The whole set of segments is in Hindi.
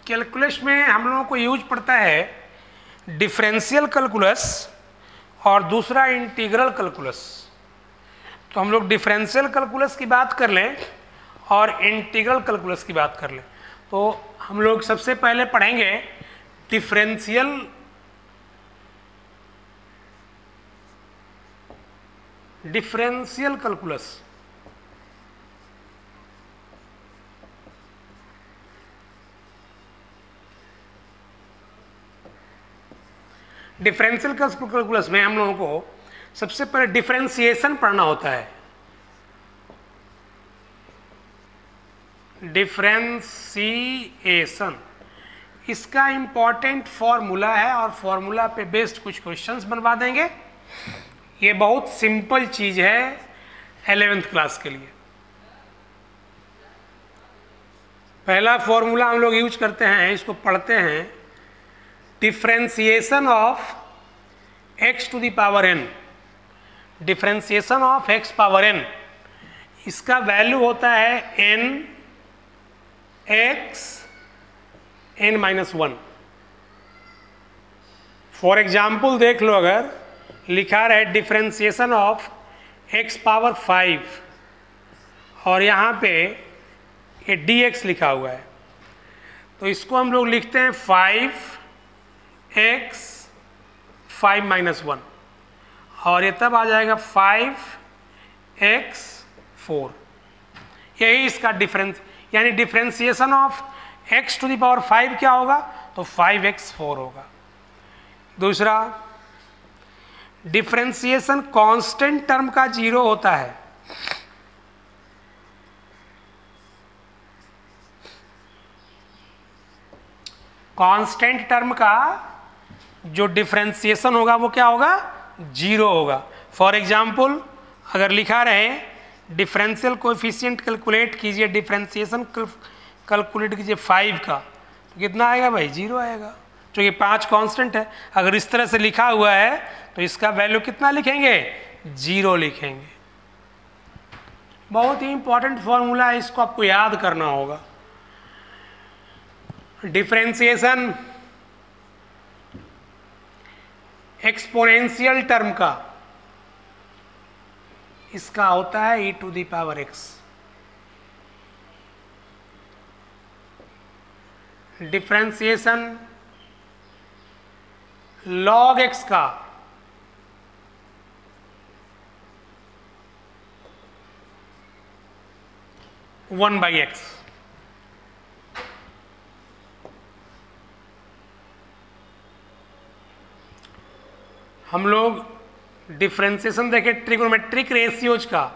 कैलकुलस में हम लोगों को यूज पड़ता है डिफरेंशियल कैलकुलस और दूसरा इंटीग्रल कैलकुलस। तो हम लोग डिफरेंशियल कैलकुलस की बात कर लें और इंटीग्रल कैलकुलस की बात कर लें। तो हम लोग सबसे पहले पढ़ेंगे डिफरेंशियल कैलकुलस। डिफरेंशियल कैलकुलस में हम लोगों को सबसे पहले डिफरेंशिएशन पढ़ना होता है। डिफरेंशिएशन इसका इंपॉर्टेंट फॉर्मूला है और फॉर्मूला पे बेस्ड कुछ क्वेश्चंस बनवा देंगे। ये बहुत सिंपल चीज है 11th क्लास के लिए। पहला फॉर्मूला हम लोग यूज करते हैं, इसको पढ़ते हैं, differentiation of x to the power n। Differentiation of x power n, इसका वैल्यू होता है n x n-1। For example देख लो, अगर लिखा रहे डिफरेंशिएशन ऑफ x पावर 5 और यहाँ पे ये dx लिखा हुआ है, तो इसको हम लोग लिखते हैं 5x 5-1 और ये तब आ जाएगा 5x 4। यही इसका डिफरेंस, यानी differentiation of x to the power 5 क्या होगा, तो 5x 4 होगा। दूसरा, डिफरेंशिएशन कांस्टेंट टर्म का 0 होता है। कांस्टेंट टर्म का जो डिफरेंशिएशन होगा वो क्या होगा, 0 होगा। फॉर एग्जाम्पल अगर लिखा रहे डिफरेंशियल कोएफिशिएंट कैलकुलेट कीजिए, डिफरेंशिएशन कैलकुलेट कीजिए 5 का, तो कितना आएगा भाई, 0 आएगा, क्योंकि 5 कांस्टेंट है। अगर इस तरह से लिखा हुआ है तो इसका वैल्यू कितना लिखेंगे, 0 लिखेंगे। बहुत ही इंपॉर्टेंट फॉर्मूला है, इसको आपको याद करना होगा। डिफरेंशिएशन एक्सपोनेंशियल टर्म का, इसका होता है e to the power x। Differentiation log x का, वन बाई एक्स। हम लोग डिफरेंशिएशन देखें ट्रिगोनोमेट्रिक रेशियोज का,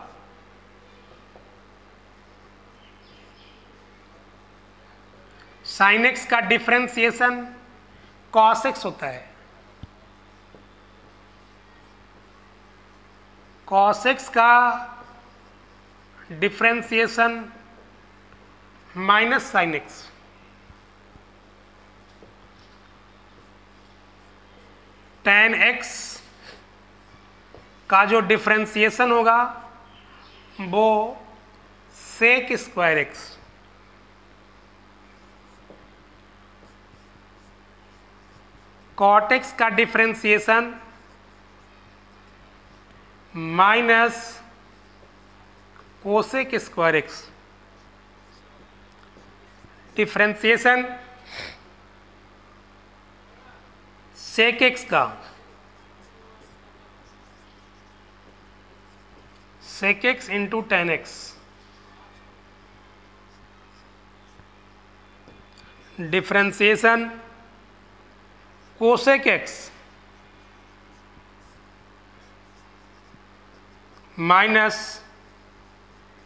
साइन एक्स का डिफरेंशिएशन कॉस एक्स होता है, कॉस एक्स का differentiation minus sine x, tan x का जो डिफरेंशिएशन होगा वो sec square x, cot x का differentiation minus cosec square x. Differentiation sec x का sec x into tan x. Differentiation cosec x minus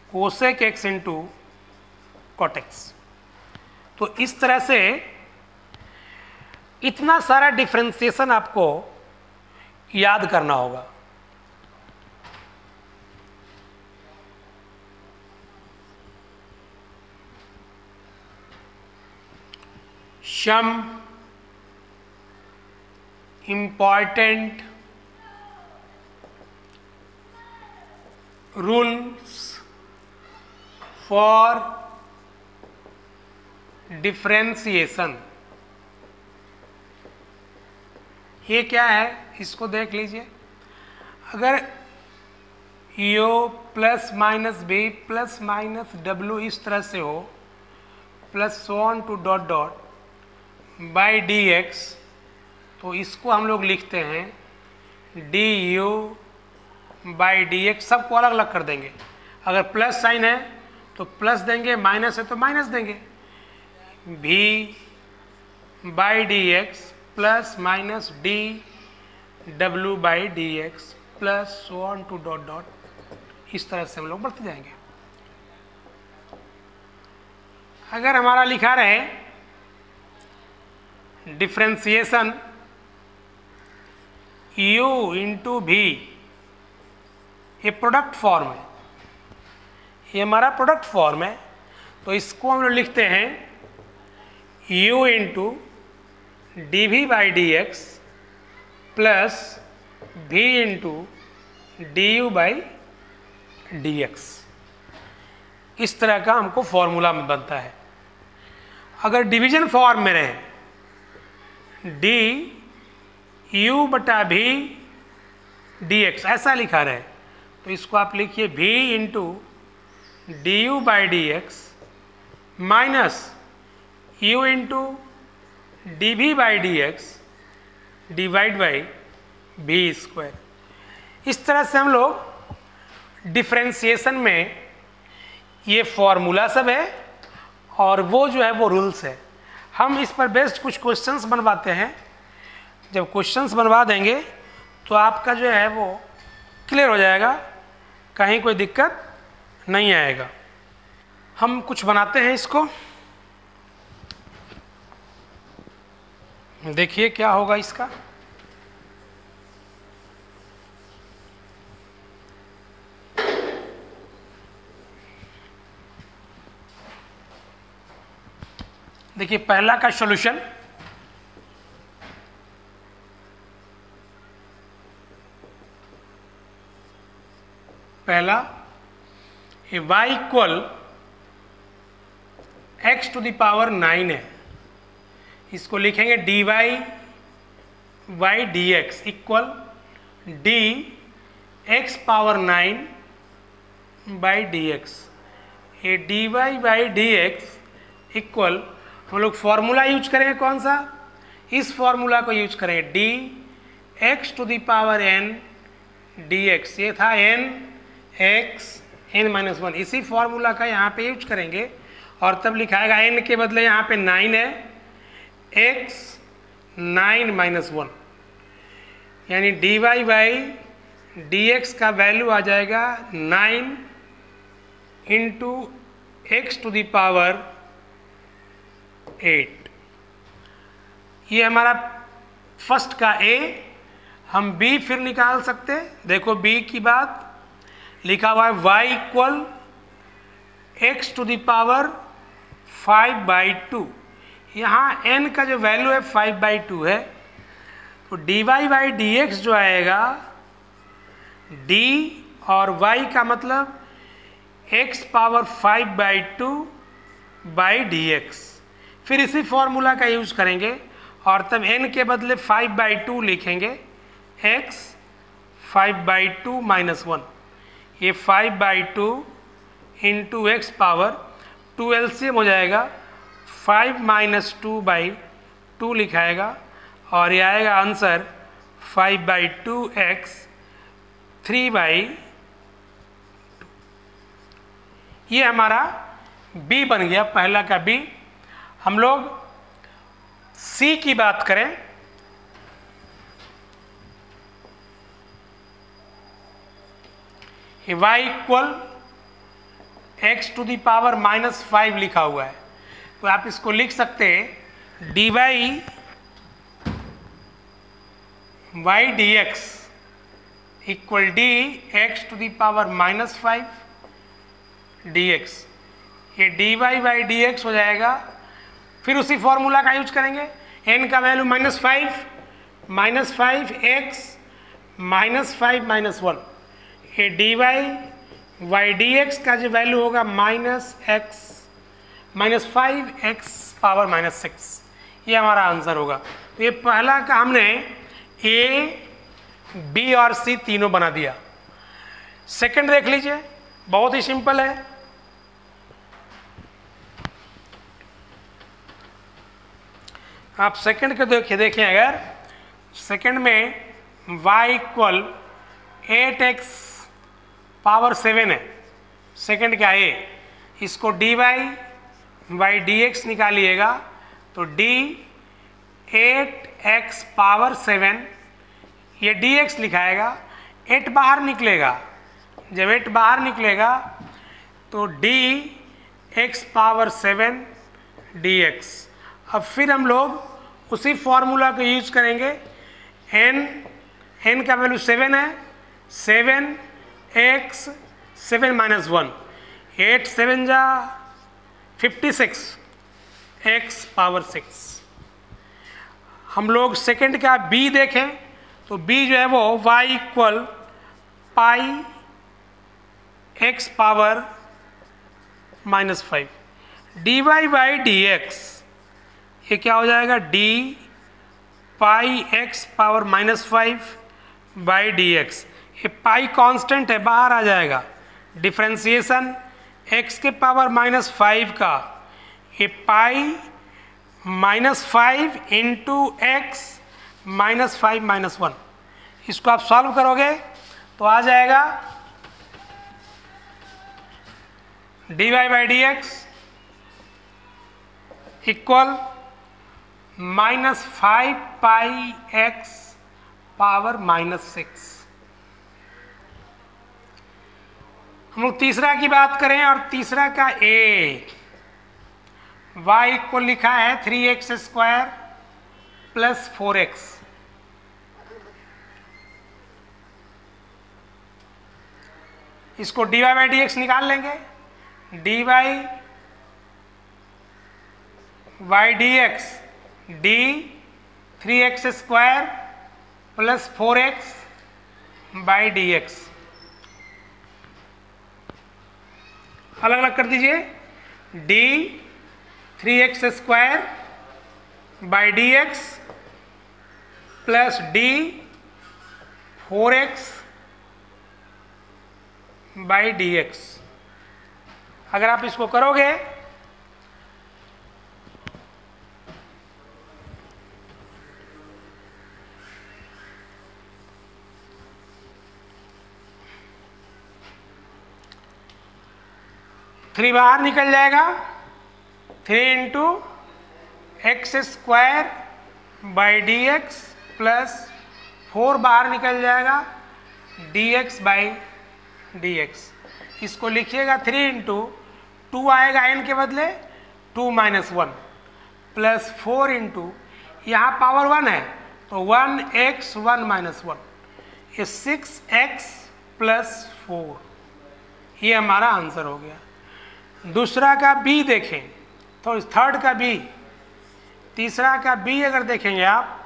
cosec x into cot x. तो इस तरह से इतना सारा डिफरेंशिएशन आपको याद करना होगा। Some important rules for differentiation. ये क्या है इसको देख लीजिए। अगर यो plus minus b plus minus डब्ल्यू इस तरह से हो, plus so on to dot dot by d x, तो इसको हम लोग लिखते हैं d u by d x. सबको अलग अलग कर देंगे। अगर प्लस साइन है तो प्लस देंगे, माइनस है तो माइनस देंगे। भी by d x plus minus D W by d x plus so on to dot dot, इस तरह से हम लोग बढ़ते जाएंगे। अगर हमारा लिखा रहे डिफरेंशिएशन u इंटू भी, ये प्रोडक्ट फॉर्म है, ये हमारा प्रोडक्ट फॉर्म है, तो इसको हम लोग लिखते हैं u into d v by d x plus v into d u by d x. इस तरह का हमको फॉर्मूला में बनता है। अगर डिवीजन फॉर्म में रहे डी यू बटा भी डी एक्स ऐसा लिखा रहे, तो इसको आप लिखिए v into d u by d x minus u into d v by d x divide by v square. इस तरह से हम लोग डिफरेंशिएशन में ये फॉर्मूला सब है और वो जो है वो रूल्स है। हम इस पर बेस्ड कुछ क्वेश्चंस बनवाते हैं। जब क्वेश्चंस बनवा देंगे तो आपका जो है वो क्लियर हो जाएगा, कहीं कोई दिक्कत नहीं आएगा। हम कुछ बनाते हैं इसको, देखिए क्या होगा इसका। देखिए पहला का सॉल्यूशन, पहला y equal x to the power 9 है, इसको लिखेंगे d y by d x equal d x power 9 by d x. ये d y by d x equal, हम लोग फॉर्मूला यूज करेंगे कौन सा, इस फॉर्मूला को यूज करेंगे d x to the power n d x. ये था n x n माइनस 1, इसी फॉर्मूला का यहाँ पे यूज करेंगे और तब लिखाएगा n के बदले यहाँ पे 9 है, x 9 माइनस 1, यानी d y by d x का वैल्यू आ जाएगा 9 into x to the power 8। ये हमारा फर्स्ट का a। हम b फिर निकाल सकते, देखो b की बात लिखा हुआ है y equal x to the power 5/2। यहाँ n का जो वैल्यू है 5/2 है, तो d y by d x जो आएगा d और y का मतलब x power 5/2 by d x. फिर इसी फॉर्मूला का यूज करेंगे और तब n के बदले 5/2 लिखेंगे, x 5/2 माइनस 1। ये 5/2 इंटू एक्स पावर 2 एलसीएम हो जाएगा, 5 माइनस 2/2 लिखाएगा और ये आएगा आंसर 5/2 x 3/2। ये हमारा b बन गया, पहला का b। हम लोग c की बात करें, y equal x to the power -5 लिखा हुआ है, तो आप इसको लिख सकते हैं d y by d x equal d x to the power -5 d x. ये d y by d x हो जाएगा। फिर उसी फॉर्मूला का यूज करेंगे, n का वैल्यू -5 x -5 माइनस 1। ये d y by d x का जो वैल्यू होगा -5x पावर माइनस 6। ये हमारा आंसर होगा। तो ये पहला का हमने ए, बी और सी तीनों बना दिया। सेकंड देख लीजिए, बहुत ही सिंपल है। आप सेकंड को देखें अगर सेकंड में y इक्वल 8x पावर 7 है, सेकंड क्या है, इसको dy बाई dx निकालिएगा तो d 8x पावर 7, ये dx लिखाएगा, 8 बाहर निकलेगा, जब 8 बाहर निकलेगा तो d x पावर 7 dx। अब फिर हम लोग उसी फॉर्मूला को यूज करेंगे, n का वैल्यू 7 है, 7x 7 माइनस 1, 8 7 जा 56 x पावर 6। हम लोग सेकंड का b देखें तो b जो है वो y equal pi x power minus 5, dy by dx ये क्या हो जाएगा, d pi x power minus 5 by dx। ये पाई कांस्टेंट है, बाहर आ जाएगा। डिफ्रेंसिएशन x के पावर माइनस 5 का, ये pi minus 5 into x minus 5 minus 1, इसको आप सॉल्व करोगे तो आ जाएगा dy by dx equal minus 5 pi x power minus 6। हम लोग तीसरा की बात करें और तीसरा का a, y को लिखा है 3x स्क्वायर प्लस 4x। इसको dy बाई dx निकाल लेंगे, dy by dx d 3x square plus 4x by dx। अलग अलग कर दीजिए, d 3x square by dx plus d 4x by dx। अगर आप इसको करोगे थ्री बाहर निकल जाएगा, 3 into x square by d x plus 4 बाहर निकल जाएगा, D x by d x. इसको लिखिएगा 3 इंटू 2 आएगा n के बदले 2 माइनस 1 प्लस 4 इंटू यहाँ पावर 1 है तो 1x 1 माइनस 1, ये 6x प्लस 4, ये हमारा आंसर हो गया। दूसरा का b देखें तो थर्ड का b, तीसरा का b अगर देखेंगे आप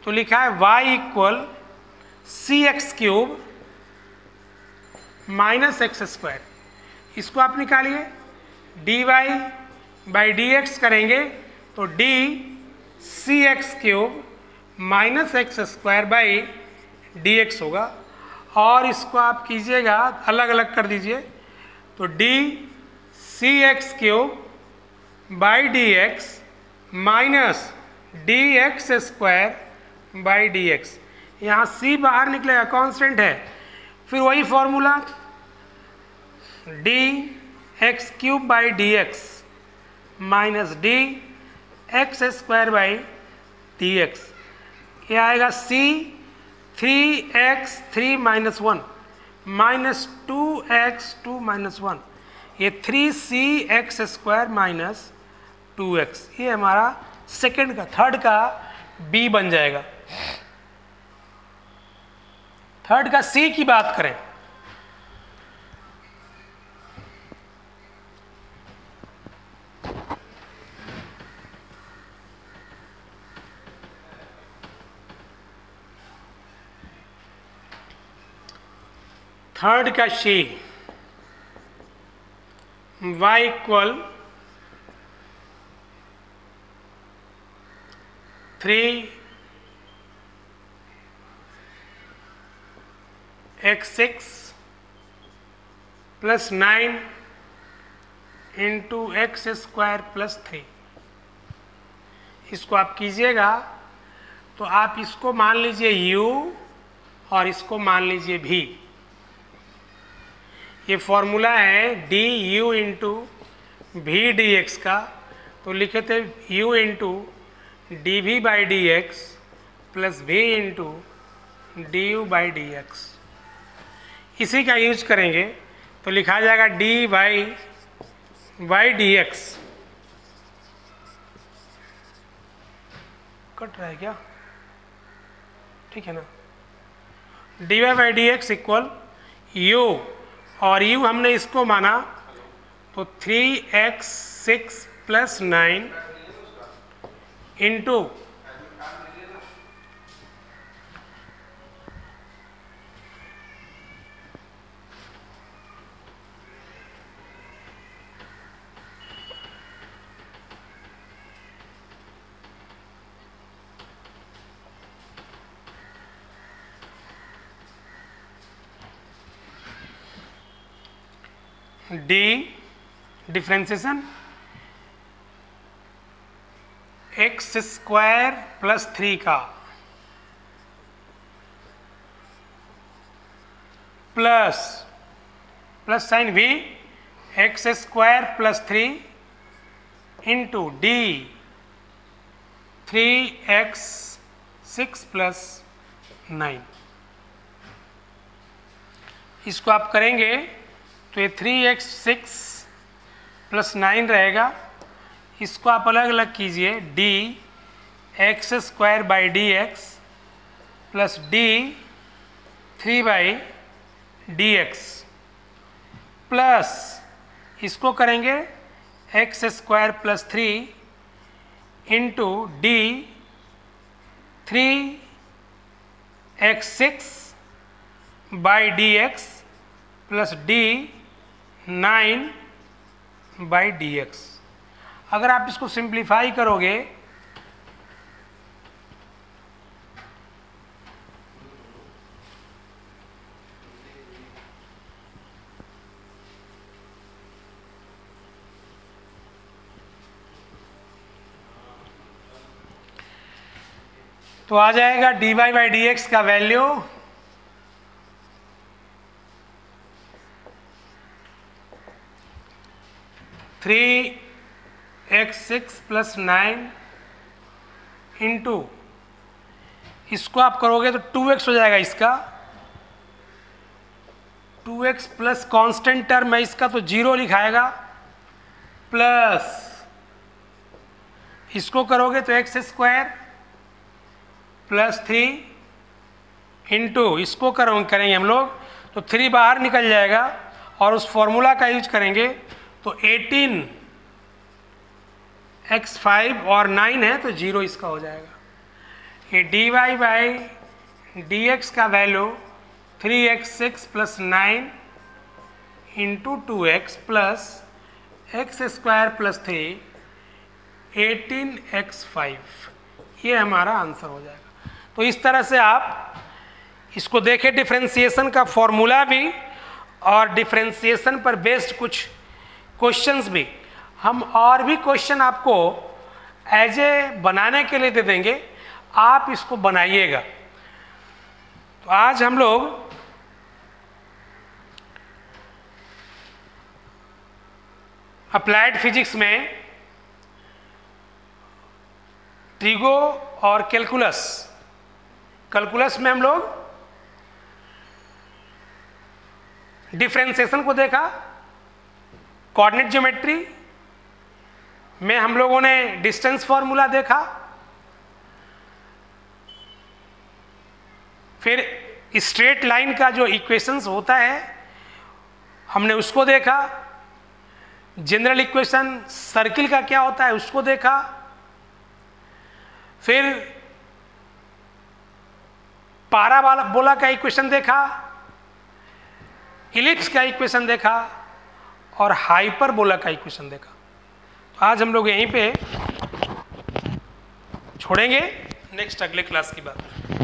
तो लिखा है y equal c x cube minus x square. इसको आप निकालिए, dy बाई डी एक्स करेंगे तो d c x cube minus x square by d x होगा। और इसको आप कीजिएगा अलग अलग कर दीजिए तो d c x cube by d x minus d x square by d x. यहाँ c बाहर निकलेगा, कांस्टेंट है, फिर वही formula d x cube by d x minus d x square by d x. ये आएगा c 3x 3 minus 1 minus 2x 2 minus 1, ये 3c x square minus 2x। ये हमारा सेकंड का, थर्ड का b बन जाएगा। थर्ड का c की बात करें थर्ड का c y equal 3x6 plus 9 into x square plus 3। इसको आप कीजिएगा तो आप इसको मान लीजिए u और इसको मान लीजिए v। ये फॉर्मूला है d u into v d x का, तो लिखे थे u into d v by d x plus v into d u by d x. इसी का यूज करेंगे तो लिखा जाएगा d y by d x. Cut रहा है क्या? ठीक है ना। D y by d x equal u, और यू हमने इसको माना तो 3x6 plus 9 into d differentiation x square plus 3 का plus sine v x square plus 3 into d 3x6 plus 9। इसको आप करेंगे तो ये 3x6 प्लस 9 रहेगा। इसको आप अलग अलग कीजिए, d x square by d x plus d 3 by d x plus इसको करेंगे x square plus 3 into d 3x6 by d x plus d 9 by d x. अगर आप इसको सिंप्लीफाई करोगे तो आ जाएगा d y by d x का वैल्यू 3x6 प्लस 9 इंटू इसको आप करोगे तो 2x हो जाएगा इसका, 2x प्लस कांस्टेंट टर्म है इसका तो 0 लिखाएगा, प्लस इसको करोगे तो एक्स स्क्वायर प्लस 3 इंटू इसको करेंगे हम लोग तो 3 बाहर निकल जाएगा और उस फॉर्मूला का यूज करेंगे तो 18x5 और 9 है तो 0 इसका हो जाएगा। ये d y by d x का value 3x6 plus 9 into 2x plus x square plus 3 18x5, ये हमारा आंसर हो जाएगा। तो इस तरह से आप इसको देखें, डिफरेंशिएशन का फॉर्मूला भी और डिफरेंशिएशन पर बेस्ड कुछ क्वेश्चंस भी। हम और भी क्वेश्चन आपको एज ए बनाने के लिए दे देंगे, आप इसको बनाइएगा। तो आज हम लोग अप्लाइड फिजिक्स में ट्रिगो और कैलकुलस में हम लोग डिफरेंशिएशन को देखा, कोऑर्डिनेट ज्योमेट्री में हम लोगों ने डिस्टेंस फॉर्मूला देखा, फिर स्ट्रेट लाइन का जो इक्वेशंस होता है हमने उसको देखा, जनरल इक्वेशन सर्किल का क्या होता है उसको देखा, फिर पाराबोला का इक्वेशन देखा, इलिप्स का इक्वेशन देखा और हाइपरबोला का इक्वेशन देखा। तो आज हम लोग यहीं पे छोड़ेंगे नेक्स्ट अगले क्लास की बात।